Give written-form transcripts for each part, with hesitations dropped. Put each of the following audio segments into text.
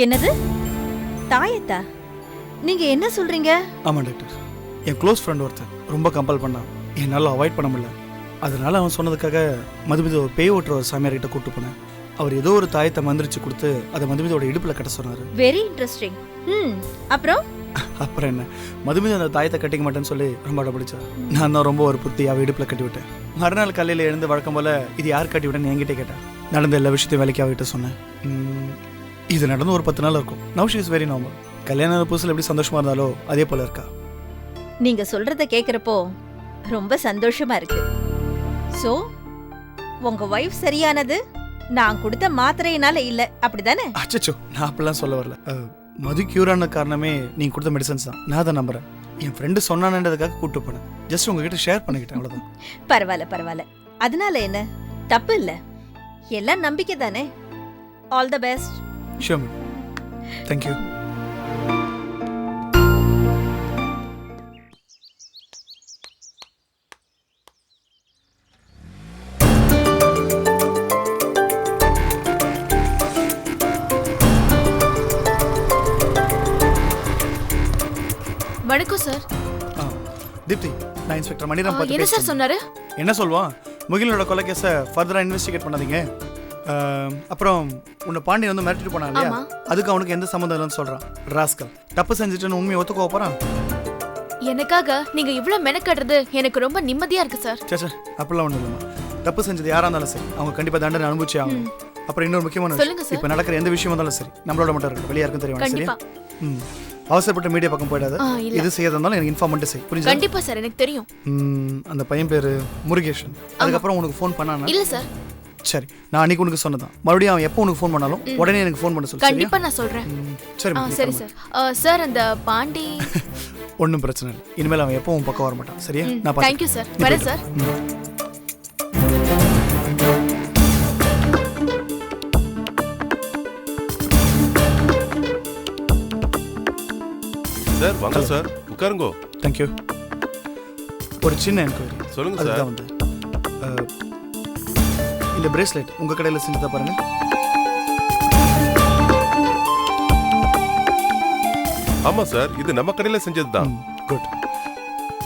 என்னது தாயத்தா? நீங்க என்ன சொல்றீங்க? ஆமா டாக்டர், என் க்ளோஸ் ஃப்ரெண்ட் ஒருத்தன் ரொம்ப கம்பல் பண்ணான். என்னால் அவாய்ட் பண்ண முடியல. அதனால அவன் சொன்னதுக்காக மதுமிதை ஒரு பேய் ஓட்டுற ஒரு சாமியார்கிட்ட கூப்பிட்டு போனேன். அவர் ஏதோ ஒரு தாயத்தை மந்திரிச்சு கொடுத்து அதை மதுமிதோட இடுப்புல கட்ட சொன்னாரு. Very interesting. அப்புறம் என்ன, மதுமிதை அந்த தாயத்தை கட்டிக்க மாட்டேன்னு சொல்லி ரொம்ப அடப்பிடிச்சா. நான் தான் ரொம்ப ஒரு புத்தி அவ இடுப்புல கட்டி விட்டேன். மறுநாள் காலையில் எழுந்து வழக்கம் போல இது யார் கட்டி விட்டேன்னு என்கிட்ட கேட்டேன். நடந்த எல்லா விஷயத்தையும் வேலைக்கு அவகிட்ட சொன்னேன். இது நடந்து ஒரு 10 நாள் இருக்கும். Now she is very normal. கல்யாண புதுசில் எப்படி சந்தோஷமா இருந்தாலோ அதே போல இருக்கா. நீங்க சொல்றத கேக்குறப்போ ரொம்ப சந்தோஷமா இருக்கு. சோ உங்க வைஃப் சரியானது நான் கொடுத்த மாத்திரையினால இல்ல, அப்படிதானே? அச்சச்சோ, நான் அப்படிலாம் சொல்ல வரல. மது கியூரான காரணமே நீங்க கொடுத்த மெடிசன்ஸ் தான். நான் தான் நம்புறேன். என் ஃப்ரெண்டு சொன்னானன்றதுக்காக கூப்பிட்டு போனேன். ஜஸ்ட் உங்ககிட்ட ஷேர் பண்ணிக்கிட்டேன், அவ்வளவுதான். பரவாயில்ல. அதனால என்ன தப்பு இல்ல, எல்லாம் நம்பிக்கை தானே. All the best. Sure ma'am. Thank you. வணக்கம் சார். தீப்தி, நான் இன்ஸ்பெக்டர் மணிராம் பார்த்து என்ன சார் சொன்னாரு? என்ன சொல்வான், முகிலோட கொலை கேஸை ஃபர்தரா இன்வெஸ்டிகேட் பண்ணாதீங்க. அப்புறம் உன்னை பாண்டி வந்து மிரட்டிட்டு போனா இல்லையா, அதுக்கு அவனுக்கு எந்த சம்மந்தம் இல்லைன்னு சொல்றான். ராஸ்கல் தப்பு செஞ்சுட்டுன்னு உண்மையை ஒத்துக்கோ போறான். எனக்காக நீங்க இவ்வளவு மெனக்கடுறது எனக்கு ரொம்ப நிம்மதியா இருக்கு சார். சே, அப்படிலாம் ஒன்றும் இல்லைம்மா. தப்பு செஞ்சது யாரா இருந்தாலும் சரி அவங்க கண்டிப்பா தண்டனை அனுபவிச்சே ஆகணும். அப்புறம் இன்னொரு முக்கியமான விஷயம், இப்போ நடக்கிற எந்த விஷயம் இருந்தாலும் சரி நம்மளோட மட்டும் இருக்கு, வெளியா இருக்கும் தெரியும். சரியா? அவசரப்பட்ட மீடியா பக்கம் போயிடாத. எது செய்யறதா இருந்தாலும் எனக்கு இன்ஃபார்ம் பண்ணிட்டு செய். புரியுதா? கண்டிப்பா சார், எனக்கு தெரியும். அந்த பையன் பேரு முருகேஷன். அதுக்கப்புறம் உனக்கு ஃபோன் பண்ணானா? இல்ல சார். சரி, நான் அன்னைக்கு உனக்கு சொன்னதான். மறுபடியும் அவன் எப்போ உனக்கு ஃபோன் பண்ணாலும் உடனே எனக்கு ஃபோன் பண்ண சொல்லு. கண்டிப்பா நான் சொல்றேன். சரி சரி சார். சார் அந்த பாண்டி ஒன்றும் பிரச்சனை இல்லை. இனிமேல் அவன் எப்போ உன் பக்கம் வர மாட்டான். சரியா? நான் பார்த்து. Thank you sir. வரேன் சார். சார் வாங்க சார், உட்காருங்கோ. தேங்க்யூ. ஒரு சின்ன என்கொயரி. சொல்லுங்க சார். அதுதான் வந்து இந்த பிரேஸ்லெட் உங்க கடையில் செஞ்சதா பாருங்க. ஆமா சார், இது நம்ம கடையில செஞ்சதுதான். குட்.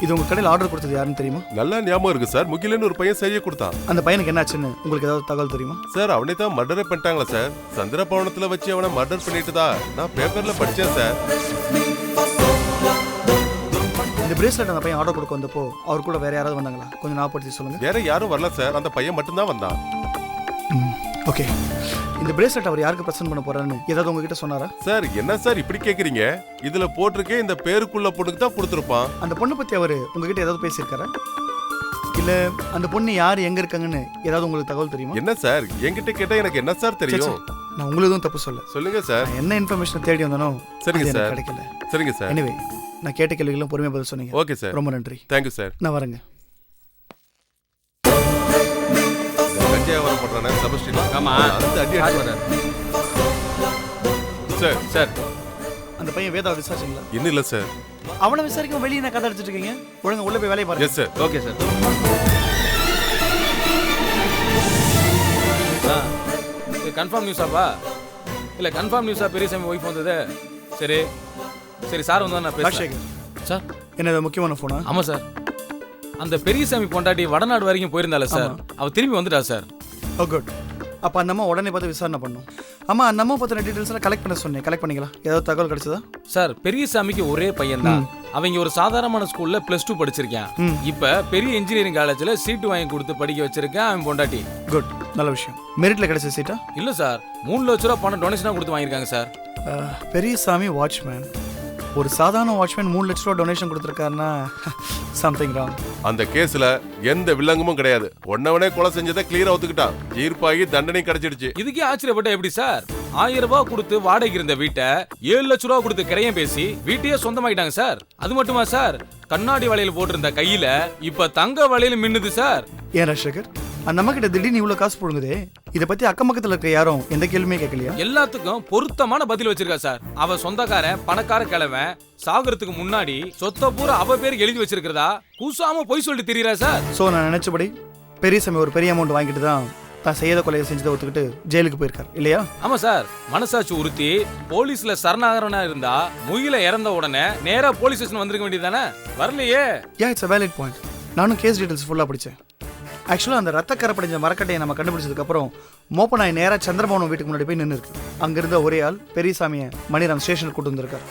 இது உங்க கடையில் ஆர்டர் கொடுத்தது யாருன்னு தெரியுமா? நல்லா ஞாபகம் இருக்கு சார். முகிலன்னு ஒரு பையன் செய்ய கொடுத்தான். அந்த பையனுக்கு என்னாச்சுன்னு உங்களுக்கு ஏதாவது தகவல் தெரியுமா? சார் அவனை தான் மர்டரே பண்ணிட்டாங்களா சார். சந்திரபவனத்துல வச்சு அவனை மர்டர் பண்ணிட்டுதா நான் பேப்பர்ல படிச்சேன் சார். இந்த பிரேஸ்லெட் அந்த பையன் ஆர்டர் கொடுக்க வந்தப்போ அவர் கூட வேற யாராவது வந்தாங்களா? கொஞ்சம் ஞாபகப்படுத்தி சொல்லுங்க. வேற யாரும் வரல சார், அந்த பையன் மட்டும்தான் வந்தான். ஓகே. இந்த பிரேஸ்லெட் அவர் யாருக்கு பிரசன்ட் பண்ண போறாருன்னு ஏதாவது உங்ககிட்ட சொன்னாரா? சார் என்ன சார் இப்படி கேக்குறீங்க? இதுல போட்டிருக்கே இந்த பேருக்குள்ள பொண்ணுக்கு தான் கொடுத்துருப்பான். அந்த பொண்ணை பத்தி அவர் உங்ககிட்ட ஏதாவது பேசியிருக்காரா? இல்ல அந்த பொண்ணு யார் எங்க இருக்காங்கன்னு ஏதாவது உங்களுக்கு தகவல் தெரியுமா? என்ன சார் என்கிட்ட கேட்டா எனக்கு என்ன சார் தெரியும்? நான் உங்களுக்கு தப்பு சொல்ல. சொல்லுங்க சார். என்ன இன்ஃபர்மேஷன் தேடி வந்தானோ சரிங்க சார். கிடைக்கல. சரிங்க சார். எனிவே நான் கேட்ட கேள்விகளும் பொறுமையா பதில் சொன்னீங்க. Okay sir. ரொம்ப நன்றி. Thank you sir. நான் வரேங்க. கஞ்சாவரம் பண்றானே சபஸ்டின். ஆமா, அந்த அடி அடி வராரு. சார் சார் அந்த பையன் வேதா விசாரிச்சீங்களா? இன்னும் இல்ல சார். அவனை விசாரிக்க வெளியே நான் கதை அடிச்சிட்டு இருக்கீங்க. ஒழுங்கா உள்ள போய் வேலையை பாருங்க. Yes sir. Okay sir. இது கன்ஃபார்ம் நியூஸாப்பா? இல்லை கன்ஃபார்ம் நியூஸா பெரியசாமி ஒய்ஃப் வந்தது? சரி சரி சார் வந்தா நான் பேசுறேன். சார் என்னது முக்கியமான ஃபோனா? ஆமாம் சார். அந்த பெரியசாமி பொண்டாட்டி வடநாடு வரைக்கும் போயிருந்தால சார், அவ திரும்பி வந்துட்டா சார். ஓ குட். அப்போ அந்த அம்மா உடனே பார்த்து விசாரணை பண்ணும். ஆமா, அந்த அம்மா பற்றின டீட்டெயில்ஸ்லாம் கலெக்ட் பண்ண சொன்னேன். கலெக்ட் பண்ணிக்கலாம். ஏதாவது தகவல் கிடைச்சதா? சார் பெரியசாமிக்கு ஒரே பையன் தான். அவங்க ஒரு சாதாரணமான ஸ்கூல்ல +2 படிச்சிருக்கான். இப்ப பெரிய இன்ஜினியரிங் காலேஜ்ல சீட்டு வாங்கி கொடுத்து படிக்க வச்சிருக்கான் அவன் பொண்டாட்டி. குட், நல்ல விஷயம். மெரிட்ல கிடைச்ச சீட்டா? இல்ல சார், 3 லட்ச ரூபா பணம் டொனேஷனா கொடுத்து வாங்கியிருக்காங்க சார். பெரியசாமி வாட்ச்மேன், ஒரு சாதாரண வாட்ச்மேன் 3 லட்ச ரூபா டொனேஷன் கொடுத்துருக்காருன்னா சம்திங் ராங். அந்த கேஸ்ல எந்த வில்லங்கமும் கிடையாது. ஒன்னவனே கொலை செஞ்சதை கிளியரா ஒத்துக்கிட்டான். தீர்ப்பாகி தண்டனை கிடைச்சிடுச்சு. இதுக்கே ஆச்சரியப்பட்ட எப்படி சார்? 1000 ரூபாய் கொடுத்து வாடகைக்கு இருந்த வீட்டை 7 லட்ச ரூபா கொடுத்து கிரையம் பேசி வீட்டையே சொந்தமாயிட்டாங்க சார். அது மட்டுமா சார், கண்ணாடி வளையல் போட்டிருந்த கையில இப்ப தங்க வளையல் மின்னுது சார். ஏன் ராஜசேகர், அந்த அம்மா கிட்ட திடீர்னு இவ்வளவு காசு போடுங்குதே, இதை பத்தி அக்கம் பக்கத்துல இருக்க யாரும் எந்த கேள்வியுமே கேட்கலையா? எல்லாத்துக்கும் பொருத்தமான பதில் வச்சிருக்கா சார். அவ சொந்தக்காரன் பணக்கார கிழவன் சாகுறதுக்கு முன்னாடி சொத்த பூரா அவ பேருக்கு எழுதி வச்சிருக்கிறதா கூசாம போய் சொல்லிட்டு தெரியறா சார். சோ நான் நினைச்சபடி பெரியசாமி ஒரு பெரிய அமௌண்ட் வாங்கிட்டு தான் தான் செய்யாத கொலையை செஞ்சதை ஒத்துக்கிட்டு ஜெயிலுக்கு போயிருக்காரு இல்லையா? ஆமா சார், மனசாட்சி உறுத்தி போலீஸ்ல சரணாகரனா இருந்தா முகில இறந்த உடனே நேரா போலீஸ் ஸ்டேஷன் வந்திருக்க வேண்டியதானே? வரலையே. It's a valid point. நானும் கேஸ் டீடைல்ஸ் ஃபுல்லாக படித்தேன். ஆக்சுவலாக அந்த ரத்த கரை படிஞ்ச மரக்கட்டையை நம்ம கண்டுபிடிச்சதுக்கப்புறம் மோப்பனாய் நேராக சந்திரமோகன் வீட்டுக்கு முன்னாடி போய் நின்று இருக்கு. அங்கிருந்த ஒரே ஆள் பெரியசாமியை மணிராம் ஸ்டேஷனுக்கு கூட்டு வந்திருக்காரு.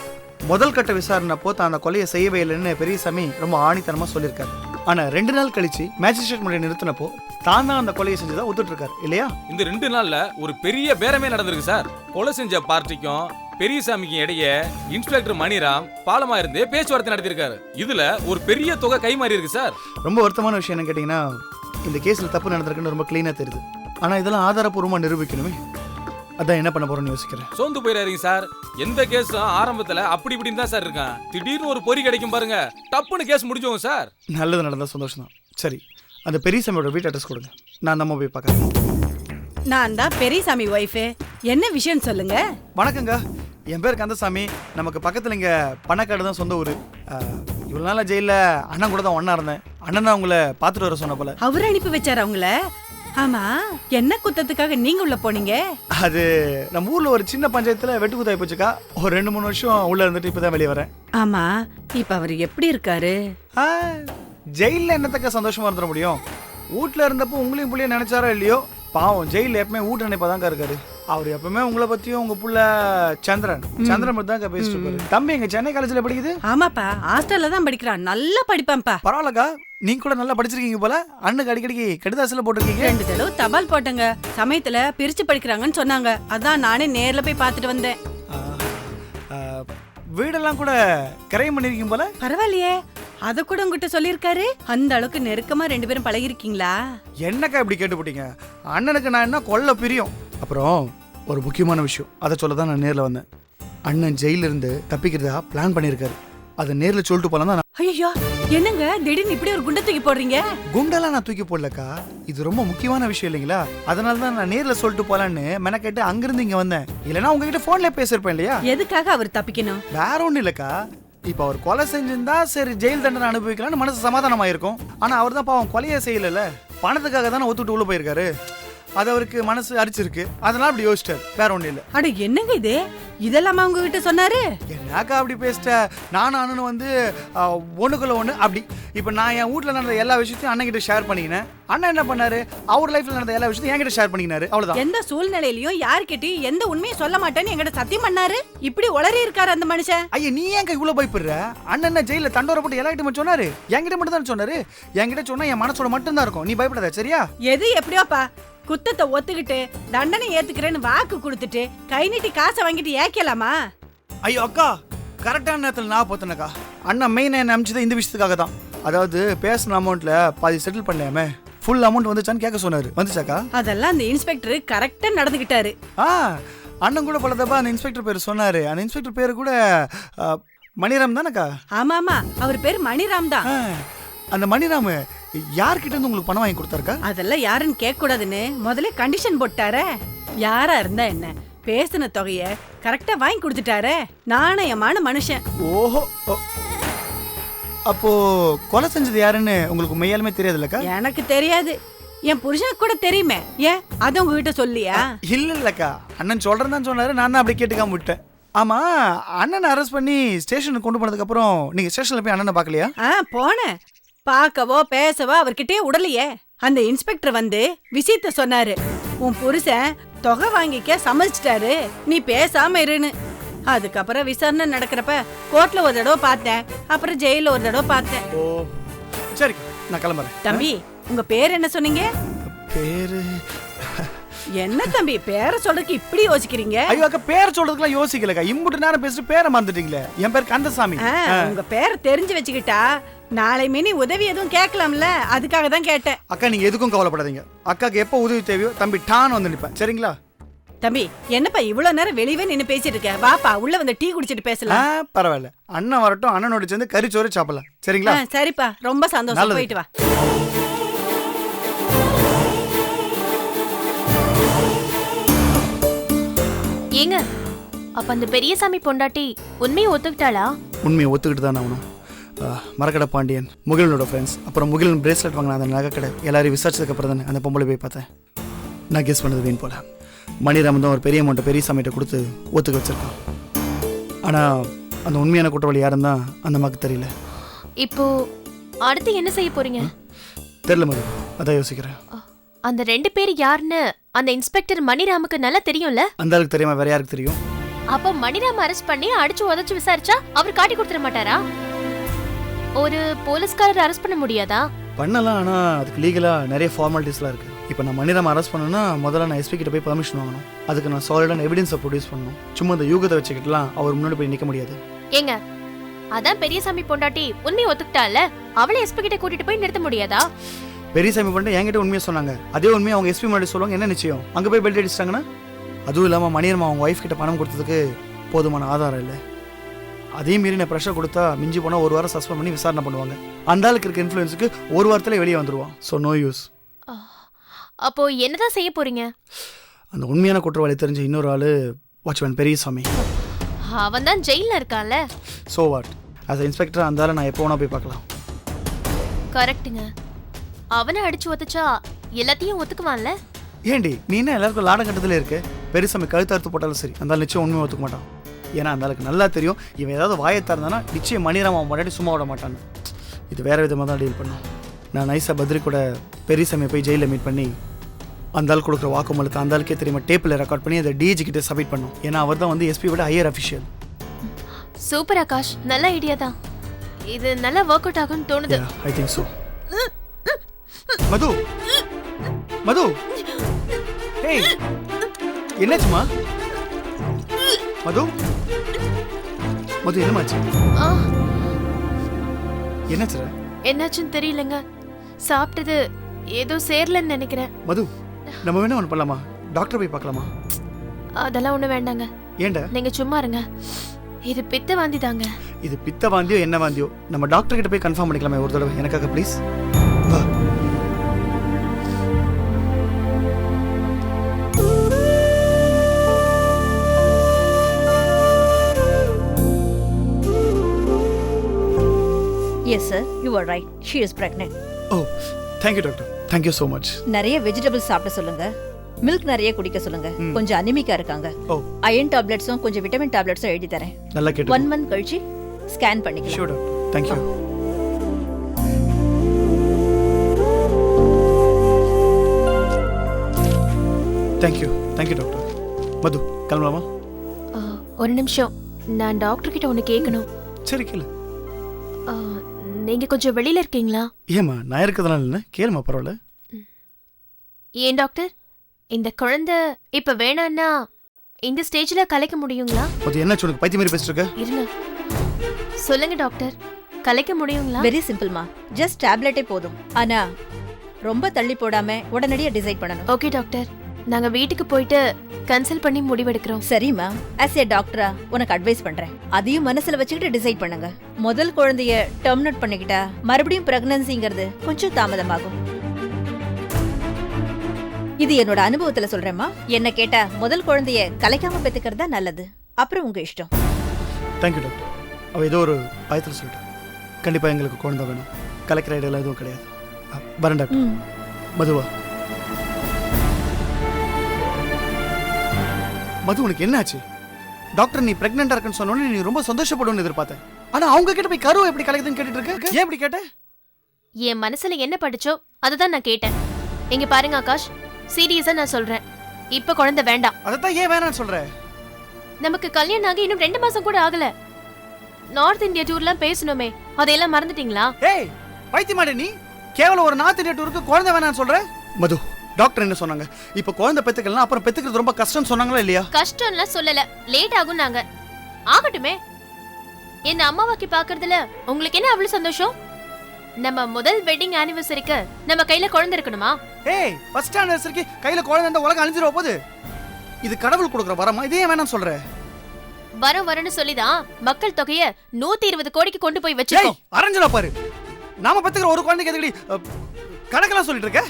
முதல் கட்ட விசாரணப்போ தான் அந்த கொலையை செய்யவே இல்லைன்னு பெரியசாமி ரொம்ப ஆணித்தனமாக சொல்லியிருக்காரு. ஆனால் 2 நாள் கழிச்சு மேஜிஸ்ட்ரேட் முன்னாடி நிறுத்தினப்போ தான் அந்த கொலையை செஞ்சதா ஒத்துட்டு இருக்காரு இல்லையா? இந்த 2 நாள்ல ஒரு பெரிய பேரமே நடந்திருக்கு சார். கொலை செஞ்ச பார்ட்டிக்கும் பெரியசாமிக்கும் இடையே இன்ஸ்பெக்டர் மணிராம் பாலமா இருந்து பேச்சுவார்த்தை நடத்திருக்காரு. இதுல ஒரு பெரிய தொகை கை மாறி இருக்கு சார். ரொம்ப வருத்தமான விஷயம் என்ன கேட்டீங்கன்னா, இந்த கேஸில் தப்பு நடந்திருக்குன்னு ரொம்ப கிளீனாக தெரியுது. ஆனால் இதெல்லாம் ஆதாரப்பூர்வமாக நிரூபிக்கணுமே. அதான் என்ன பண்ண போறோம்னு யோசிக்கிறேன். சோர்ந்து போயிடாதீங்க சார். எந்த கேஸும் ஆரம்பத்துல அப்படி இப்படின்னு தான் சார் இருக்கான். திடீர்னு ஒரு பொறி கிடைக்கும் பாருங்க, டப்புன்னு கேஸ் முடிஞ்சோங்க சார். நல்லது நடந்தால் சந்தோஷம் தான். சரி, அந்த பெரியசாமியோட வீட்டு அட்ரஸ் கொடுங்க, நான் நம்ம போய் பார்க்குறேன். நான் தான் பெரியசாமி ஒய்ஃபு. என்ன விஷயம் சொல்லுங்க. வணக்கங்க, என் பேர் கந்தசாமி. நமக்கு பக்கத்தில் இங்கே பணக்காடு தான் சொந்த ஊர். இவ்வளோ நாளாக ஜெயிலில் அண்ணன் கூட தான் ஒன்றா இருந்தேன். அண்ணன் தான் உங்களை பார்த்துட்டு வர சொன்ன போல. அவர் அனுப்பி வச்சார் அவங்கள. ஆமா, என்ன குத்தத்துக்காக நீங்க உள்ள போனீங்க? அது நம்ம ஊரில் ஒரு சின்ன பஞ்சாயத்தில் வெட்டு குத்தாய் போச்சுக்கா. ஒரு 2-3 வருஷம் உள்ளே இருந்துட்டு இப்போ தான் வெளியே வரேன். ஆமா, இப்ப அவர் எப்படி இருக்காரு? ஜெயிலில் என்னத்தக்க சந்தோஷமா இருந்துட முடியும்? வீட்டில் இருந்தப்போ உங்களையும் புள்ளைய நினைச்சாரோ இல்லையோ, பாவம் ஜெயிலில் எப்பவுமே வீட்டு நினைப்பாதாங்க இருக்காரு. அவர் எப்பவுமே உங்களை பத்தியும் உங்க புள்ள சந்திரன் பத்தி தான் பேசிட்டு இருக்காரு. தம்பி எங்க சென்னை காலேஜ்ல படிக்குது. ஆமாப்பா, ஹாஸ்டல்ல தான் படிக்கிறான். நல்லா படிப்பான்ப்பா. பரவாயில்லக்கா, நீங்க கூட நல்லா படிச்சிருக்கீங்க போல. அண்ணுக்கு அடிக்கடிக்கு கடிதாசில போட்டிருக்கீங்க. 2 தடவை தபால் போட்டங்க. சமயத்துல பிரிச்சு படிக்கிறாங்கன்னு சொன்னாங்க. அதான் நானே நேர்ல போய் பார்த்துட்டு வந்தேன். வீடெல்லாம் கூட கிரையம் பண்ணிருக்கீங்க போல. பரவாயில்லையே, அத கூட உங்ககிட்ட சொல்லியிருக்காரு. அந்த அளவுக்கு நெருக்கமா 2 பேரும் பழகிருக்கீங்களா? என்னக்கா இப்படி கேட்டு போட்டீங்க? அண்ணனுக்கு நான் என்ன கொல்ல பிரியும். அப்புறம் ஒரு முக்கியமான விஷயம், அதை சொல்ல தான் நான் நேரில் வந்தேன். அண்ணன் ஜெயில இருந்து தப்பிக்கிறதா பிளான் பண்ணியிருக்காரு. அதை நேரில் சொல்லிட்டு போலாம் தான். ஐயோ, என்னங்க திடீர்னு இப்படி ஒரு குண்டை தூக்கி போடுறீங்க? குண்டெல்லாம் நான் தூக்கி போடலக்கா, இது ரொம்ப முக்கியமான விஷயம் இல்லைங்களா? அதனால தான் நான் நேரில் சொல்லிட்டு போலான்னு மெனக்கேட்டு அங்கிருந்து இங்கே வந்தேன். இல்லைன்னா உங்ககிட்ட ஃபோன்ல பேசியிருப்பேன் இல்லையா? எதுக்காக அவர் தப்பிக்கணும்? வேற ஒன்றும் இல்லைக்கா. இப்போ அவர் கொலை செஞ்சிருந்தா சரி ஜெயில் தண்டனை அனுபவிக்கலாம்னு மனசு சமாதானமாயிருக்கும். ஆனால் அவர் தான் பாவம் கொலையை செய்யல, பணத்துக்காக தானே ஒத்துட்டு உள்ள போயிருக்காரு. அது அவருக்கு மனசு அரிச்சிருக்கு, அதனால அப்படி யோசிச்சார். வேற ஒன்றும் இல்லை. அட என்னங்க இது, இதெல்லாம் அவங்க கிட்ட சொன்னாரு? என்னக்கா அப்படி பேசிட்ட? நானும் அண்ணனும் வந்து ஒண்ணுக்குள்ள ஒண்ணு அப்படி. இப்போ நான் என் வீட்டில் நடந்த எல்லா விஷயத்தையும் அண்ணன் கிட்ட ஷேர் பண்ணிக்கினேன். அண்ணன் என்ன பண்ணாரு, அவர் லைஃப்ல நடந்த எல்லா விஷயத்தையும் என்கிட்ட ஷேர் பண்ணிக்கினாரு. அவ்வளவுதான். எந்த சூழ்நிலையிலயும் யார்கிட்டயும் எந்த உண்மையும் சொல்ல மாட்டேன்னு என்கிட்ட சத்தியம் பண்ணாரு. இப்படி உளறி இருக்காரு அந்த மனுஷன். ஐயா, நீ ஏங்க இவ்வளவு பயப்படுற? அண்ணன் ஜெயில தண்டோரை போட்டு எல்லா சொன்னாரு, என்கிட்ட மட்டும் தான் சொன்னாரு. என்கிட்ட சொன்னா என் மனசோட மட்டும் தான் இருக்கும். நீ பயப்படாத, சரியா? எது எப்படியோப்பா, குத்தத்தை ஒத்துக்கிட்டு தண்டனை ஏத்துக்கிறேன்னு வாக்கு கொடுத்துட்டு கை நீட்டி காசை வாங்கிட்டு ஏக்கலாமா? ஐயோ அக்கா, கரெக்டான நேரத்தில் நான் பார்த்தேனக்கா. அண்ணன் மெயின் என்ன அமிச்சது இந்த விஷயத்துக்காக தான். அதாவது பேசின அமௌண்ட்ல பாதி செட்டில் பண்ணலாமே, ஃபுல் அமௌண்ட் வந்துச்சான்னு கேட்க சொன்னாரு. வந்துச்சாக்கா? அதெல்லாம் அந்த இன்ஸ்பெக்டர் கரெக்டா நடந்துகிட்டாரு. அண்ணன் கூட பல தப்பா அந்த இன்ஸ்பெக்டர் பேர் சொன்னாரு. அந்த இன்ஸ்பெக்டர் பேரு கூட மணிராம் தானக்கா? ஆமா ஆமா, அவர் பேர் மணிராம் தான். அந்த மணிராம் யார்கிட்ட இருந்து உங்களுக்கு பணம் வாங்கி கொடுத்தாருக்கா? அதெல்லாம் யாருன்னு கேட்க கூடாதுன்னு முதல்ல கண்டிஷன் போட்டாரே. யாரா இருந்தா என்ன, பேசின தொகைய கரெக்டா வாங்கி கொடுத்துட்டாரே. நாணயமான மனுஷன். ஓஹோ, அப்போ கொலை செஞ்சது யாருன்னு உங்களுக்கு மெய்யாலுமே தெரியாதுல்லக்கா? எனக்கு தெரியாது, என் புருஷனுக்கு கூட தெரியுமே. ஏன் அது உங்ககிட்ட சொல்லியா? இல்லக்கா, அண்ணன் சொல்றேன்னு சொன்னாரு, நான் தான் அப்படி கேட்டுக்காம விட்டேன். ஆமா, அண்ணனை அரெஸ்ட் பண்ணி ஸ்டேஷனுக்கு கொண்டு போனதுக்கு அப்புறம் நீங்க ஸ்டேஷன்ல போய் அண்ணனை பார்க்கலையா? போனேன். பார்க்கவோ பேசவோ அவர்கிட்டே உடலையே. அந்த இன்ஸ்பெக்டர் வந்து விஷயத்த சொன்னாரு. உன் புருஷன் தொகை வாங்கிக்க சம்மதிச்சிட்டாரு, நீ பேசாம இருன்னு. அதுக்கப்புறம் விசாரணை நடக்கிறப்ப கோர்ட்ல ஒரு தடவை பார்த்தேன், அப்புறம் ஜெயில ஒரு தடவை பார்த்தேன். ஓ சரி, நான் கிளம்புறேன். தம்பி, உங்க பேர் என்ன சொன்னீங்க? பேரு என்ன தம்பி, பேரை சொல்றதுக்கு இப்படி யோசிக்கிறீங்க? ஐயோ அக்கா, பேரை சொல்றதுக்குலாம் யோசிக்கலக்கா. இம்புட்டு நேரம் பேசிட்டு பேரை மறந்துட்டீங்களே. என் பேர் கந்தசாமி. உங்க பேரை தெரிஞ்சு வச்சுக்கிட்டா நாளை மினி உதவி எதுவும் கேட்கலாம்ல, அதுக்காக தான் கேட்டேன். அக்கா, நீங்க எதுக்கும் கவலைப்படாதீங்க. அக்காக்கு எப்போ உதவி தேவையோ தம்பி டான் வந்து நிப்பேன், சரிங்களா? தம்பி, என்னப்பா இவ்வளவு நேரம் வெளியவே நின்னு பேசிட்டு இருக்க? வாப்பா உள்ள வந்து டீ குடிச்சிட்டு பேசலாம். பரவாயில்ல, அண்ணன் வரட்டும், அண்ணனோட சேர்ந்து கறிச்சோறு சாப்பிடலாம், சரிங்களா? சரிப்பா, ரொம்ப சந்தோஷம். போயிட்டு வா. ஏங்க, அப்ப அந்த பெரியசாமி பொண்டாட்டி உண்மையை ஒத்துக்கிட்டாளா? உண்மையை ஒத்துக்கிட்டு தான் ஆகணும். மரக்கடை பாண்டியன், முகிலனோட ஃப்ரெண்ட்ஸ், அப்புறம் முகிலன் பிரேஸ்லெட் வாங்கின அந்த நகை கடை எல்லாரையும் விசாரிச்சதுக்கு அப்புறம் தானே அந்த பொம்பளை போய் பார்த்தேன். நான் கெஸ் பண்ணது வீண் போல. மணிராமன் தான் ஒரு பெரிய அமௌண்ட்டை பெரிய சமையத்தை கொடுத்து ஒத்துக்க வச்சிருக்கான். ஆனால் அந்த உண்மையான குற்றவாளி யாருன்னு தான் அந்த அம்மாவுக்கு தெரியல. இப்போ அடுத்து என்ன செய்ய போறீங்க? தெரியல மது, அதான் யோசிக்கிறேன். அந்த 2 பேர் யாருன்னு அந்த இன்ஸ்பெக்டர் மணிராமுக்கு நல்லா தெரியும்ல? அந்த ஆளுக்கு தெரியாம வேற யாருக்கு தெரியும்? அப்ப மணிராம அரெஸ்ட் பண்ணி அடிச்சு உதச்சு விசாரிச்சா அவர் காட்டி கொடுத்துட மாட்டாரா? ஒரு போலீஸ்காரர் அரெஸ்ட் பண்ண முடியாதா? பண்ணலாம், ஆனால் அதுக்கு லீகலாக நிறைய ஃபார்மாலிட்டிஸ்லாம் இருக்குது. இப்போ நான் மணிராம அரெஸ்ட் பண்ணணும்னா முதல்ல நான் எஸ்பி கிட்ட போய் பர்மிஷன் வாங்கணும். அதுக்கு நான் சாலிடான எவிடன்ஸை ப்ரொடியூஸ் பண்ணணும். சும்மா அந்த யூகத்தை வச்சுக்கிட்டுலாம் அவர் முன்னாடி போய் நிற்க முடியாது. ஏங்க, அதான் பெரியசாமி பொண்டாட்டி உண்மையை ஒத்துக்கிட்டால, அவளை எஸ்பி கிட்ட கூட்டிட்டு போய் நிறுத்த முடியாதா? பெரியசாமி பண்ணிட்டு என்கிட்ட உண்மையை சொன்னாங்க. அதே உண்மையை அவங்க எஸ்பி முன்னாடி சொல்லுவாங்க. என்ன நிச்சயம் அங்கே போய் பெல்ட் அடிச்சிட்டாங்கன்னா? அதுவும் இல்லாமல் மணிராம அவங்க ஒய்ஃப் கிட்ட பணம் கொடுத்ததுக்கு போதுமான ஆதாரம் இல்லை. அதே மீறி நான் ப்ரெஷர் கொடுத்தா மிஞ்சி போனால் 1 வாரம் சஸ்பெண்ட் பண்ணி விசாரணை பண்ணுவாங்க. அந்த ஆளுக்கு இருக்க இன்ஃப்ளூயன்ஸுக்கு 1 வாரத்தில் வெளியே வந்துடுவான். So no use. அப்போ என்னதான் செய்ய போறீங்க? அந்த உண்மையான குற்றவாளி தெரிஞ்ச இன்னொரு ஆள் வாட்ச்மேன் பெரியசாமி. அவன் தான் ஜெயில இருக்கான்ல. ஸோ வாட், ஆஸ் இன்ஸ்பெக்டர் அந்த ஆளை நான் எப்போ வேணா போய் பார்க்கலாம். கரெக்ட்டுங்க. அவனை அடிச்சு ஒத்துச்சா எல்லாத்தையும் ஒத்துக்குவான்ல? ஏண்டி நீ என்ன எல்லாருக்கும் லாடம் கட்டத்தில் இருக்கு? பெரியசாமி கழுத்து அறுத்து போட்டாலும் சரி அந்த ஆள் நிச்சயம் உண்மையை ஒத்துக்க மாட்டான். ஏன்னா அந்த ஆளுக்கு நல்லா தெரியும் இவன் ஏதாவது வாயத்தா இருந்தானா நிச்சயம் மணிராம அவன் முன்னாடி சும்மா விட மாட்டான்னு. இது வேற விதமாக தான் டீல் பண்ணும். நான் நைஸாக பத்ரி கூட பெரியசாமியை போய் ஜெயிலில் மீட் பண்ணி அந்த ஆள் கொடுக்குற வாக்குமூலத்தை அந்த ஆளுக்கே தெரியுமா டேப்பில் ரெக்கார்ட் பண்ணி அதை டிஜி கிட்ட சப்மிட் பண்ணோம். ஏன்னா அவர் தான் வந்து எஸ்பி விட ஹையர் அஃபிஷியல். சூப்பர் ஆகாஷ், நல்ல ஐடியா தான். இது நல்லா ஒர்க் அவுட் ஆகும்னு தோணுது. I think so. மது மது, ஏய் என்னாச்சுமா? மது மது என்னமாச்சு? என்னாச்சு? என்னாச்சுன்னு தெரியலங்க. சாப்பிட்டது ஏதோ சேரலன்னு நினைக்கிறேன். மது நம்ம வேணா ஒன்று பண்ணலாமா? டாக்டர் போய் பார்க்கலாமா? அதெல்லாம் ஒண்ணு வேண்டாங்க. ஏண்டா? நீங்க சும்மா இருங்க. இது பித்த வாந்தி தாங்க. இது பித்த வாந்தியோ என்ன வாந்தியோ நம்ம டாக்டர் கிட்ட போய் கன்ஃபார்ம் பண்ணிக்கலாமே ஒரு தடவை எனக்காக ப்ளீஸ். வா. Yes sir, you are right. She is pregnant. Oh, thank you doctor. Thank you so much. நிறைய வெஜிடபிள்ஸ் சாப்பிட சொல்லுங்க. மில்க் நிறைய குடிக்க சொல்லுங்க. கொஞ்சம் அனிமிக்கா இருக்காங்க. அயர்ன் டாப்லெட்ஸும் கொஞ்சம் விட்டமின் டாப்லெட்ஸும் எழுதி தரேன். நல்லா கேட்டு 1 month கழிச்சு ஸ்கேன் பண்ணிக்கலாம். Sure doctor. Thank you. Thank you. Thank you doctor. மது கிளம்பலாமா? ஒரு நிமிஷம், நான் டாக்டர் கிட்ட ஒன்னு கேட்கணும். சரி கேளு. நீங்க கொஞ்சம் வெளியில இருக்கீங்களா? ஏமா நான் இருக்கிறதுனால என்ன கேளுமா, பரவாயில்ல. ஏன் டாக்டர், இந்த குழந்தை இப்ப வேணான்னா இந்த ஸ்டேஜ்ல கலைக்க முடியுங்களா? அது என்ன உனக்கு பைத்தியம் மாதிரி பேசிட்டு இருக்க? இருங்க, சொல்லுங்க டாக்டர், கலைக்க முடியுங்களா? வெரி சிம்பிள்மா, ஜஸ்ட் டேப்லெட்டே போதும். ஆனா ரொம்ப தள்ளி போடாம உடனடியா டிசைட் பண்ணணும். ஓகே டாக்டர், நாங்க வீட்டுக்கு போயிட்டு கன்சல்ட் பண்ணி முடிவெடுக்கிறோம். சரிம்மா, as a டாக்டரா உனக்கு அட்வைஸ் பண்றேன். அதையும் மனசுல வச்சுக்கிட்டு டிசைட் பண்ணுங்க. முதல் குழந்தைய டெர்மினேட் பண்ணிக்கிட்டா மறுபடியும் பிரெக்னன்சிங்கிறது கொஞ்சம் தாமதமாகும். இது என்னோட அனுபவத்துல சொல்றேம்மா. என்ன கேட்டா முதல் குழந்தைய கலைக்காம பெத்துக்கிறது தான் நல்லது. அப்புறம் உங்க இஷ்டம். Thank you doctor. அவ ஏதோ ஒரு பயத்தில் சொல்லிட்டேன். கண்டிப்பா எங்களுக்கு குழந்தை வேணும். கலைக்கிற ஐடியா எதுவும் கிடையாது. வரேன் டாக்டர். மதுவா, மது உனக்கு என்னாச்சு? டாக்டர் நீ பிரெக்னெண்டா இருக்குன்னு சொன்னோன்னே நீ ரொம்ப சந்தோஷப்படுவேன்னு எதிர்பார்த்தேன். ஆனா அவங்க கிட்ட போய் கரு எப்படி கலைக்குதுன்னு கேட்டுட்டு இருக்க. ஏன் இப்படி கேட்ட? என் மனசுல என்ன படிச்சோ அதுதான் நான் கேட்டேன். இங்க பாருங்க ஆகாஷ், சீரியஸா நான் சொல்றேன், இப்ப குழந்தை வேண்டாம். அதான் ஏன் வேணாம்னு சொல்ற? நமக்கு கல்யாணம் ஆகி இன்னும் 2 மாசம் கூட ஆகல. நார்த் இந்தியா டூர்லாம் பேசணுமே, அதையெல்லாம் மறந்துட்டீங்களா? ஏய் பைத்தியமாடே நீ, கேவலம் ஒரு நார்த் இந்தியா டூருக்கு குழந்தை வேணாம்னு சொல்ற? மது, டாக்டர் என்ன சொன்னாங்க? இப்ப குழந்தை பெத்துக்கலாம், அப்புறம் பெத்துக்கிறது ரொம்ப கஷ்டம்னு சொன்னாங்களா இல்லையா? கஷ்டம்லாம் சொல்லல, லேட் ஆகும் நாங்க. ஆகட்டுமே, என்ன அம்மாவாக்கி பாக்குறதுல உங்களுக்கு என்ன அவ்வளவு சந்தோஷம்? நம்ம முதல் வெட்டிங் ஆனிவர்சரிக்கு நம்ம கையில குழந்தை இருக்கணுமா? ஏய் ஃபர்ஸ்ட் ஆனிவர்சரிக்கு கையில குழந்தை இருந்தா உலகம் அழிஞ்சிர போகுது. இது கடவுள் கொடுக்குற வரமா? இதே வேணாம்னு சொல்ற? வரன்னு சொல்லிதான் மக்கள் தொகையை 120 கோடிக்கு கொண்டு போய் வச்சிருக்கோம். அரஞ்சலா பாரு, நாம பெத்துக்கிற ஒரு குழந்தைக்கு எதுக்கடி கணக்கெல்லாம் சொல்லிட்டு இருக்க?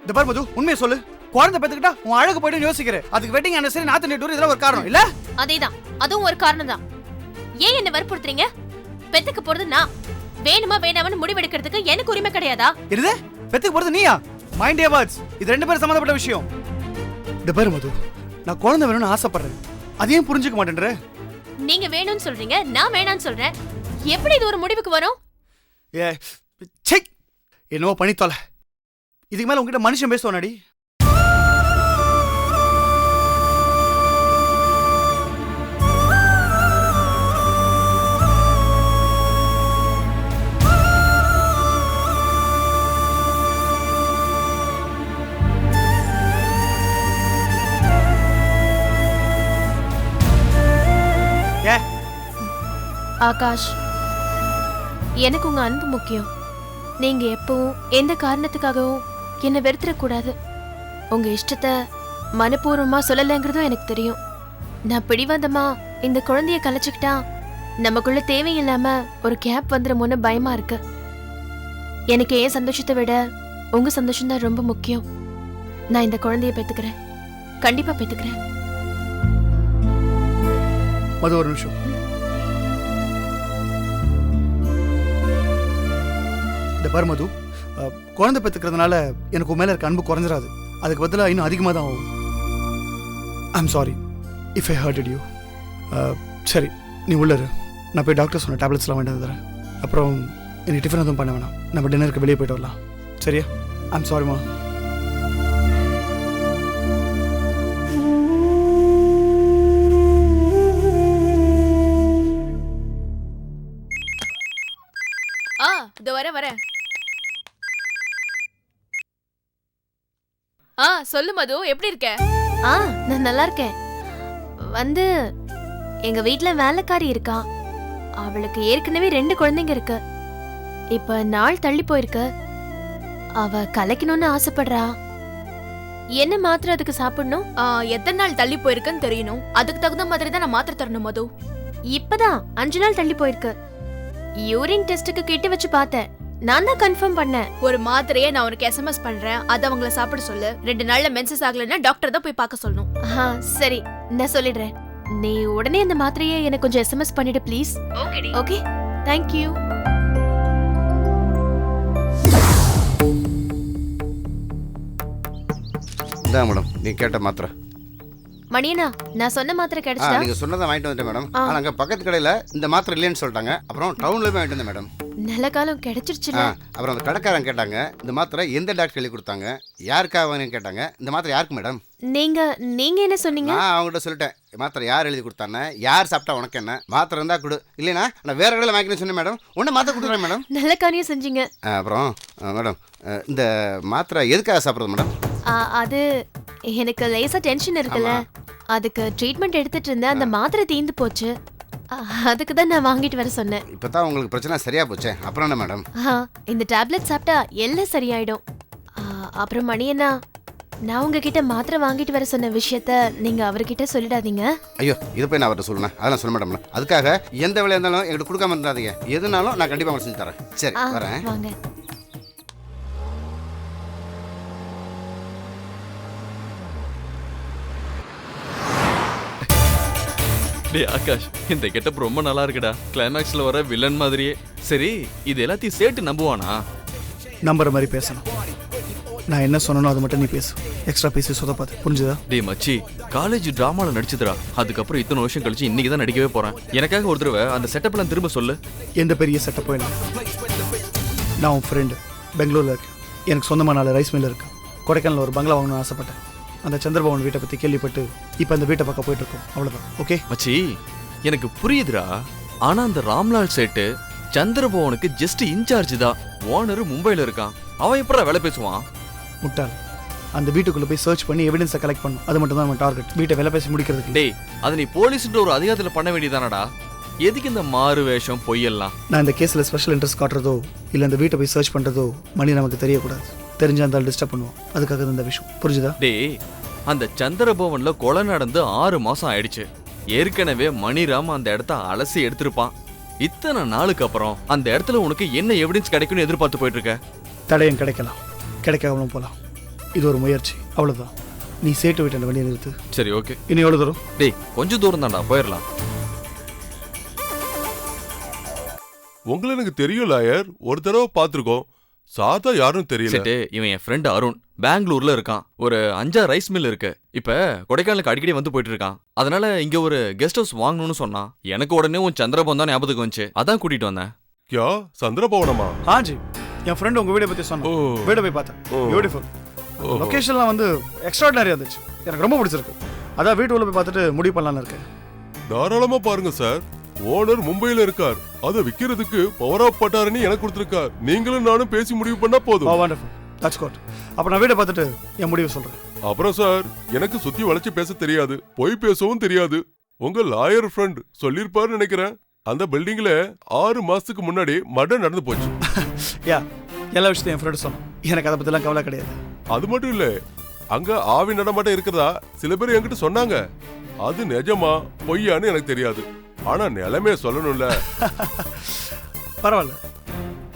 இந்த பாரு மது, உண்மையை சொல்லு. குழந்தை பெத்துக்கிட்டா உன் அழகு போய்ட்டு யோசிக்கிறேன். அதுக்கு wedding anniversary north India tour இதெல்லாம் ஒரு காரணம் இல்ல? அதேதான், அதுவும் ஒரு காரணம் தான். ஏன் என்ன வற்புறுத்துறீங்க? பெத்துக்க போறது நான். வேணுமா வேணாமனு முடிவெடுக்கிறதுக்கு எனக்கு உரிமை கிடையாதா? இருதே பெத்துக்க போறது நீயா? Mind your words. இது 2 பேரும் சம்பந்தப்பட்ட விஷயம். இந்த பாரு மது, நான் குழந்தை வேணும்னு ஆசைப்படுறேன், அதையும் புரிஞ்சுக்க மாட்டேன்ற. நீங்க வேணும்னு சொல்றீங்க, நான் வேணாம்னு சொல்றேன். எப்படி இது ஒரு முடிவுக்கு வரும்? ஏ சே, என்னவோ பண்ணி தொலை. இதுக்கு மேல உங்ககிட்ட மனுஷன் பேசுவானடி? ஆகாஷ், எனக்கு உங்க அன்பு முக்கியம். நீங்க எப்பவும் எந்த காரணத்துக்காகவும் என்ன வெறுத்துடக்கூடாது. உங்க இஷ்டத்தை மனப்பூர்வமா சொல்லலைங்கிறதும் எனக்கு தெரியும். நான் பிடிவாதமா இந்த குழந்தைய கலைச்சுக்கிட்டா நமக்குள்ள தேவையில்லாம ஒரு கேப் வந்துடுமோன்னு பயமா இருக்கு. எனக்கு என் சந்தோஷத்தை விட உங்க சந்தோஷம் தான் ரொம்ப முக்கியம். நான் இந்த குழந்தைய பெத்துக்கிறேன், கண்டிப்பா பெத்துக்கிறேன். மது ஒரு நிமிஷம். இந்த பாரு மது, குழந்தை பெற்றுக்கிறதுனால எனக்கு உன் மேல இருக்க அன்பு குறைஞ்சிடாது. அதுக்கு பதிலாக இன்னும் அதிகமாக தான் ஆகும். I'm sorry if I hurted you. சரி, நீ உள்ள இரு. நான் போய் டாக்டர் சொன்ன டேப்லெட்ஸ்லாம் வாங்கிட்டு வந்துடுறேன். அப்புறம் எனக்கு டிஃபன் எதுவும் பண்ண வேணாம். நம்ம டின்னருக்கு வெளியே போயிட்டு வரலாம். சரியா? ஐம் சாரிம்மா. இதோ வரேன். சொல்லு மது, எப்படி இருக்க? நான் நல்லா இருக்கேன். வந்து எங்க வீட்ல வேலைக்காரி இருக்கா. அவளுக்கு ஏற்கனவே 2 குழந்தைங்க இருக்கு. இப்ப நாள் தள்ளி போயிருக்கு. அவ கலைக்கணும்னு ஆசைப்படுறா. என்ன மாத்திரை அதுக்கு சாப்பிடணும்? எத்தனை நாள் தள்ளி போயிருக்குன்னு தெரியணும். அதுக்கு தகுந்த மாதிரி தான் நான் மாத்திரை தரணும் மது. இப்பதான் 5 நாள் தள்ளி போயிருக்கு. யூரின் டெஸ்டுக்கு கிட்ட வச்சு பார்த்தேன். நான் தான் கன்ஃபார்ம் பண்ணேன். ஒரு மாத்திரையை நான் உனக்கு SMS பண்றேன், அதை அவங்கள சாப்பிட சொல்லு. 2 நாள்ல மென்சஸ் ஆகலைன்னா டாக்டர் தான் போய் பார்க்க சொல்லணும். சரி, நான் சொல்லிடுறேன். நீ உடனே அந்த மாத்திரையை எனக்கு கொஞ்சம் SMS பண்ணிடு ப்ளீஸ். Okay, thank you. இதான் மேடம் நீ கேட்ட மாத்திரை. மணியனா, நான் சொன்ன மாத்திரை கிடைச்சதா? நீங்க சொன்னதை வாங்கிட்டு வந்துட்டேன் மேடம். ஆனா அங்க பக்கத்து கடையில இந்த மாத்திரை இல்லைன்னு சொல்லிட்டாங்க. அப்புறம் டவுன்ல போய் வாங்கிட்டு வந்தேன் மேடம். நல்ல காலம் கிடைச்சிருச்சுல. அப்புறம் அந்த கடைக்காரன் கேட்டாங்க இந்த மாத்திரை எந்த டாக்டர் எழுதி கொடுத்தாங்க, யாருக்காக கேட்டாங்க. இந்த மாத்திரை யாருக்கு மேடம்? நீங்க என்ன சொன்னீங்க? நான் அவங்ககிட்ட சொல்லிட்டேன் மாத்திரை யார் எழுதி கொடுத்தானே, யார் சாப்பிட்டா உனக்கு என்ன, மாத்திரை இருந்தா கொடு, இல்லைன்னா நான் வேற கடையில் வாங்கிக்கணும்னு சொன்னேன் மேடம். ஒன்று மாத்திரை கொடுத்துறேன் மேடம். நல்ல காரியம் செஞ்சீங்க. அப்புறம் மேடம் இந்த மாத்திரை எதுக்காக சாப்பிட்றது மேடம்? அது எனக்கு லேசா டென்ஷன் இருக்குல்ல, அதுக்கு ட்ரீட்மெண்ட் எடுத்துட்டு இருந்தேன். அந்த மாத்திரை தீந்து போச்சு, அதுக்கு தான் நான் வாங்கிட்டு வர சொன்னேன். இப்பதான் உங்களுக்கு பிரச்சனை சரியா போச்சே, அப்புறம் என்ன மேடம்? இந்த டேப்லெட் சாப்பிட்டா எல்லாம் சரியாயிடும். அப்புறம் மணியண்ணா, நான் உங்ககிட்ட மாத்திரை வாங்கிட்டு வர சொன்ன விஷயத்த நீங்க அவர்கிட்ட சொல்லிடாதீங்க. ஐயோ, இதை போய் நான் அவர்கிட்ட சொல்லணும். அதெல்லாம் சொல்ல மேடம். அதுக்காக எந்த வேலையா இருந்தாலும் எங்களுக்கு கொடுக்காம இருந்தாதீங்க. எதுனாலும் நான் கண்டிப்பா செஞ்சு தரேன். சரி, வரேன். வாங்க. டே ஆகாஷ், இந்த கெட்டப் ரொம்ப நல்லா இருக்குடா. கிளைமேக்ஸ்ல வர வில்லன் மாதிரியே. சரி, இது எல்லாத்தையும் சேர்த்து நம்புவானா? நம்புற மாதிரி பேசணும். நான் என்ன சொன்னனோ அது மட்டும் நீ பேசு. எக்ஸ்ட்ரா பேசி சொதப்பாது, புரிஞ்சுதா? டே மச்சி, காலேஜ் டிராமால நடிச்சதுடா. அதுக்கப்புறம் இத்தனை வருஷம் கழிச்சு இன்னைக்கு தான் நடிக்கவே போறேன். எனக்காக ஒரு தடவை அந்த செட்டப்லாம் திரும்ப சொல்லு. எந்த பெரிய செட்டப் இல்லை. நான் உன் ஃப்ரெண்டு, பெங்களூர்ல இருக்கேன். எனக்கு சொந்தமான 4 ரைஸ் மில் இருக்கு. கொடைக்கானல ஒரு பங்களா வாங்கணும்னு ஆசைப்பட்டேன். அந்த சந்திரபவன் வீட்டை பற்றி கேள்விப்பட்டு இப்போ அந்த வீட்டை பக்கம் போயிட்டு இருக்கோம். அவ்வளோதான். ஓகே மச்சி, எனக்கு புரியுதுடா. ஆனா அந்த ராம்லால் சேட்டு சந்திரபவனுக்கு ஜஸ்ட் இன்சார்ஜ் தான். ஓனர் மும்பைல இருக்கான். அவன் எப்படா வேலை பேசுவான்? முட்டாள். அந்த வீட்டுக்குள்ள போய் சர்ச் பண்ணி எவிடன்ஸை கலெக்ட் பண்ணும். அது மட்டும் தான் நம்ம டார்கெட். வீட்டை வேலை பேசி முடிக்கிறதுக்கு. டேய், அதை நீ போலீஸ்ன்ற ஒரு அதிகாரத்தில் பண்ண வேண்டியதானடா. எதுக்கு இந்த மாறு வேஷம் பொய்யெல்லாம்? நான் இந்த கேஸில் ஸ்பெஷல் இன்ட்ரெஸ்ட் காட்டுறதோ இல்லை இந்த வீட்டை போய் சர்ச் பண்ணுறதோ மணி நமக்கு தெரியக்கூடாது. தெரிஞ்சா அந்த டிஸ்டர்ப் பண்ணுவோம். அதுக்காக தான் இந்த விஷயம், புரிஞ்சுதா? டேய், அந்த சந்திரபவன்ல கொலை நடந்து 6 மாசம் ஆயிடுச்சு. ஏற்கனவே மணிராம் அந்த இடத்த அலசி எடுத்திருப்பான். இத்தனை நாளுக்கு அப்புறம் அந்த இடத்துல உனக்கு என்ன எவிடன்ஸ் கிடைக்கும்னு எதிர்பார்த்து போயிட்டு இருக்க? தடயம் கிடைக்கலாம், கிடைக்காமலும் போகலாம். இது ஒரு முயற்சி, அவ்வளோதான். நீ சேட்டு வீட்டு அந்த வண்டியை நிறுத்து. சரி, ஓகே. இன்னும் எவ்வளோ தூரம்? டேய், கொஞ்சம் தூரம் தான்டா, போயிடலாம். உங்களை எனக்கு தெரியும் லாயர், ஒரு தடவை பார்த்துருக்கோம். சாதா யாரும் தெரியல. செட்டு இவன் என் ஃப்ரெண்ட் அருண், பெங்களூர்ல இருக்கான். ஒரு 5 ரைஸ் மில் இருக்கு. இப்ப கொடைக்கானலுக்கு அடிக்கடி வந்து போயிட்டு இருக்கான். அதனால இங்க ஒரு கெஸ்ட் ஹவுஸ் வாங்கணும்னு சொன்னான். எனக்கு உடனே உன் சந்திரபவன் தான் ஞாபகத்துக்கு வந்துச்சு. அதான் கூட்டிட்டு வந்தேன். கியா சந்திரபவனமா? ஆஜி என் ஃப்ரெண்ட் உங்க வீடை பத்தி சொன்னான். வீடை போய் பார்த்தேன். பியூட்டிஃபுல். லொகேஷன்லாம் வந்து எக்ஸ்ட்ராடினரியா இருந்துச்சு. எனக்கு ரொம்ப பிடிச்சிருக்கு. அதான் வீட்டு உள்ள போய் பார்த்துட்டு முடிவு பண்ணலான்னு இருக்கேன். தாராளமா பாருங்க சார். ஓனர் மும்பையில இருக்கார். அதை விக்கிறதுக்கு பவர் ஆஃப் பட்டாரன்னு எனக்கு கொடுத்திருக்கார். நீங்களும் நானும் பேசி முடிவு பண்ணா போதும். வண்டர்ஃபுல். That's good. அப்ப நான் வீடை பார்த்துட்டு என் முடிவு சொல்றேன். அப்புறம் சார், எனக்கு சுத்தி வளைச்சு பேச தெரியாது, பொய் பேசவும் தெரியாது. உங்க லாயர் ஃப்ரெண்ட் சொல்லிருப்பாருன்னு நினைக்கிறேன். அந்த பில்டிங்ல 6 மாசத்துக்கு முன்னாடி மர்டர் நடந்து போச்சு. யா, எல்லா விஷயத்தையும் என் ஃப்ரெண்ட் சொன்னான். எனக்கு அதை பத்திலாம் கவலை கிடையாது. அது மட்டும் இல்ல, அங்க ஆவி நடமாட்டம் இருக்கிறதா சில பேர் என்கிட்ட சொன்னாங்க. அது நிஜமா பொய்யான்னு எனக்கு தெரியாது. ஆனா நிலைமைய சொல்லணும்ல. பரவாயில்ல,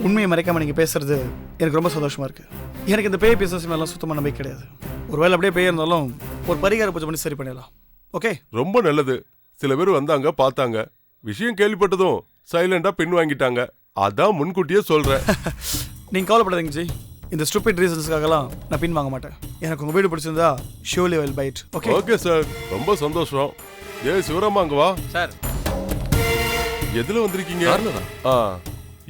உண்மையை மறைக்காம நீங்க பேசுறது எனக்கு ரொம்ப சந்தோஷமா இருக்கு. எனக்கு இந்த பேய் பிசினஸ் மேலாம் சுத்தமா நம்பிக்கை கிடையாது. ஒருவேளை அப்படியே பேய் இருந்தாலும் ஒரு பரிகார பூஜை பண்ணி சரி பண்ணிடலாம். ஓகே, ரொம்ப நல்லது. சில பேர் வந்தாங்க, பார்த்தாங்க, விஷயம் கேள்விப்பட்டதும் சைலண்டா பின் வாங்கிட்டாங்க. அதான் முன்கூட்டியே சொல்றேன். நீங்க கவலைப்படாதீங்க ஜி. இந்த ஸ்டூபிட் ரீசன்ஸ்க்காகலாம் நான் பின் வாங்க மாட்டேன். எனக்கு உங்க வீடு பிடிச்சிருந்தா surely will byte. Okay okay sir, ரொம்ப சந்தோஷம். சிவராமா அங்க வா சார். எதுல வந்திருக்கீங்க?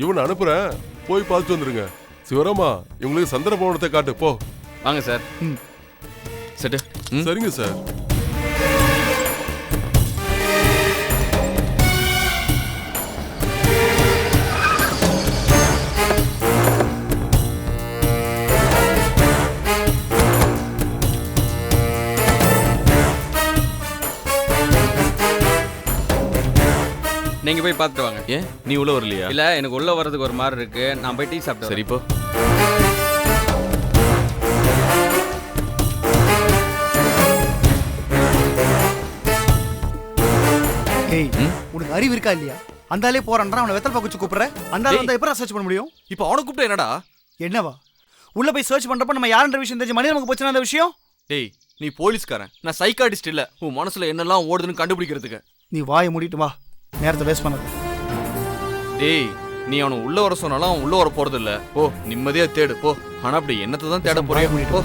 இவனை அனுப்புறேன், போய் பார்த்துட்டு வந்துருங்க. சிவராமா, இவங்களுக்கு சந்திரபவனத்தை காட்டு போ. வாங்க சார். செட்டு சரிங்க சார். நீங்க போய் பார்த்துட்டு வாங்க. ஏன் நீ உள்ள வரலையா? இல்ல, எனக்கு உள்ள வர்றதுக்கு ஒரு மாதிரி இருக்கு. நான் போய் டீ சாப்பிட்டு சரி போ. ஏய், உனக்கு அறிவு இருக்கா இல்லையா? அந்தாலே போறான்டா, அவனை வெத்தல் பாக்கு கூப்பிடுற. அந்தால வந்தா எப்பறம் சர்ச் பண்ண முடியும்? இப்போ அவனை கூப்பிட்டு என்னடா? என்னவா? உள்ள போய் சர்ச் பண்றப்ப நம்ம யாருன்ற விஷயம் தெரிஞ்சு மணி நமக்கு போச்சுனா அந்த விஷயம்? டேய், நீ போலீஸ்காரன், நான் சைக்காட்டிஸ்ட் இல்ல. உன் மனசுல என்னெல்லாம் ஓடுதுன்னு கண்டுபிடிக்கிறதுக்கு. நீ வாயை மூடிட்டு வா, நேரத்தை வேஸ்ட் பண்ணாத. டேய், நீ அவனை உள்ள வர சொன்னாலும் அவன் உள்ள வர போறது இல்ல. போ, நிம்மதியா தேடு போ. ஆனா அப்படி என்னத்தை தான் தேட போறியா? போ.